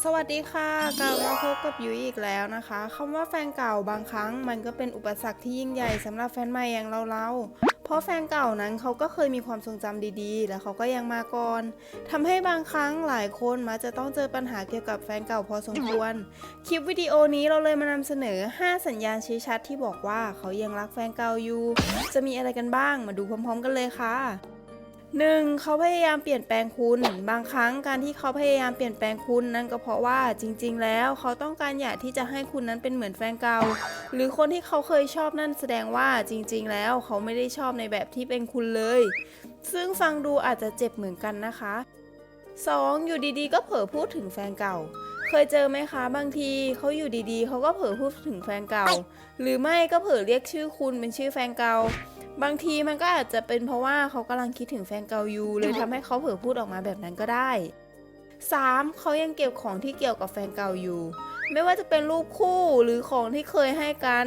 สวัสดีค่ะกลับมาพบกับยุ้ยอีกแล้วนะคะคำว่าแฟนเก่าบางครั้งมันก็เป็นอุปสรรคที่ยิ่งใหญ่สำหรับแฟนใหม่อย่างเราเพราะแฟนเก่านั้นเขาก็เคยมีความทรงจำดีๆและเขาก็ยังมาก่อนทำให้บางครั้งหลายคนมักจะต้องเจอปัญหาเกี่ยวกับแฟนเก่าพอสมควรคลิปวิดีโอนี้เราเลยมานำเสนอ5สัญญาณชี้ชัดที่บอกว่าเขายังรักแฟนเก่าอยู่จะมีอะไรกันบ้างมาดูพร้อมๆกันเลยค่ะ 1. เขาพยายามเปลี่ยนแปลงคุณบางครั้งการที่เขาพยายามเปลี่ยนแปลงคุณนั่นก็เพราะว่าจริงๆแล้วเขาต้องการอยากที่จะให้คุณนั้นเป็นเหมือนแฟนเก่าหรือคนที่เขาเคยชอบนั่นแสดงว่าจริงๆแล้วเขาไม่ได้ชอบในแบบที่เป็นคุณเลยซึ่งฟังดูอาจจะเจ็บเหมือนกันนะคะ 2. อยู่ดีๆก็เผลอพูดถึงแฟนเก่าเคยเจอไหมคะบางทีเขาอยู่ดีๆเขาก็เผลอพูดถึงแฟนเก่าหรือไม่ก็เผลอเรียกชื่อคุณเป็นชื่อแฟนเก่าบางทีมันก็อาจจะเป็นเพราะว่าเขากำลังคิดถึงแฟนเก่าอยู่เลยทำให้เขาเผลอพูดออกมาแบบนั้นก็ได้ 3. เขายังเก็บของที่เกี่ยวกับแฟนเก่าอยู่ไม่ว่าจะเป็นรูปคู่หรือของที่เคยให้กัน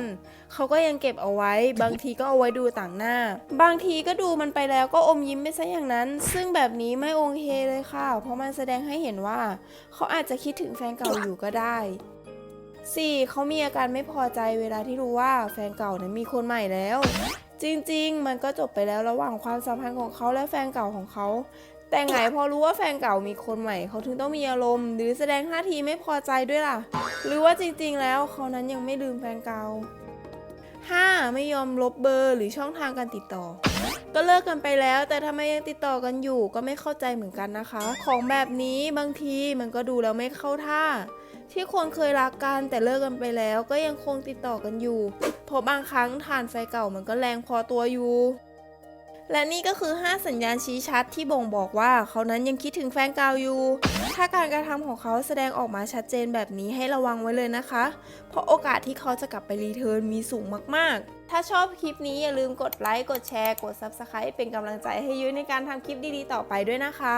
เขาก็ยังเก็บเอาไว้บางทีก็เอาไว้ดูต่างหน้าบางทีก็ดูมันไปแล้วก็อมยิ้มไปซะอย่างนั้นซึ่งแบบนี้ไม่โอเคเลยค่ะเพราะมันแสดงให้เห็นว่าเขาอาจจะคิดถึงแฟนเก่าอยู่ก็ได้ 4. เขามีอาการไม่พอใจเวลาที่รู้ว่าแฟนเก่านั้นมีคนใหม่แล้วจริงๆมันก็จบไปแล้วระหว่างความสัมพันธ์ของเขาและแฟนเก่าของเขาแต่ไงพอรู้ว่าแฟนเก่ามีคนใหม่เขาถึงต้องมีอารมณ์หรือแสดงท่าทีไม่พอใจด้วยล่ะหรือว่าจริงๆแล้วเขานั้นยังไม่ลืมแฟนเก่า 5. ไม่ยอมลบเบอร์หรือช่องทางการติดต่อก็เลิกกันไปแล้วแต่ทำไมยังติดต่อกันอยู่ก็ไม่เข้าใจเหมือนกันนะคะของแบบนี้บางทีมันก็ดูแล้วไม่เข้าท่าที่คนเคยรักกันแต่เลิกกันไปแล้วก็ยังคงติดต่อกันอยู่เพราะบางครั้งถ่านไฟเก่ามันก็แรงพอตัวอยู่และนี่ก็คือ5สัญญาณชี้ชัดที่บ่งบอกว่าเขานั้นยังคิดถึงแฟนเก่าอยู่ถ้าการกระทำของเขาแสดงออกมาชัดเจนแบบนี้ให้ระวังไว้เลยนะคะเพราะโอกาสที่เขาจะกลับไปรีเทิร์นมีสูงมากๆถ้าชอบคลิปนี้อย่าลืมกดไลค์กดแชร์กด Subscribe เป็นกำลังใจให้ยุ้ยในการทำคลิปดีๆต่อไปด้วยนะคะ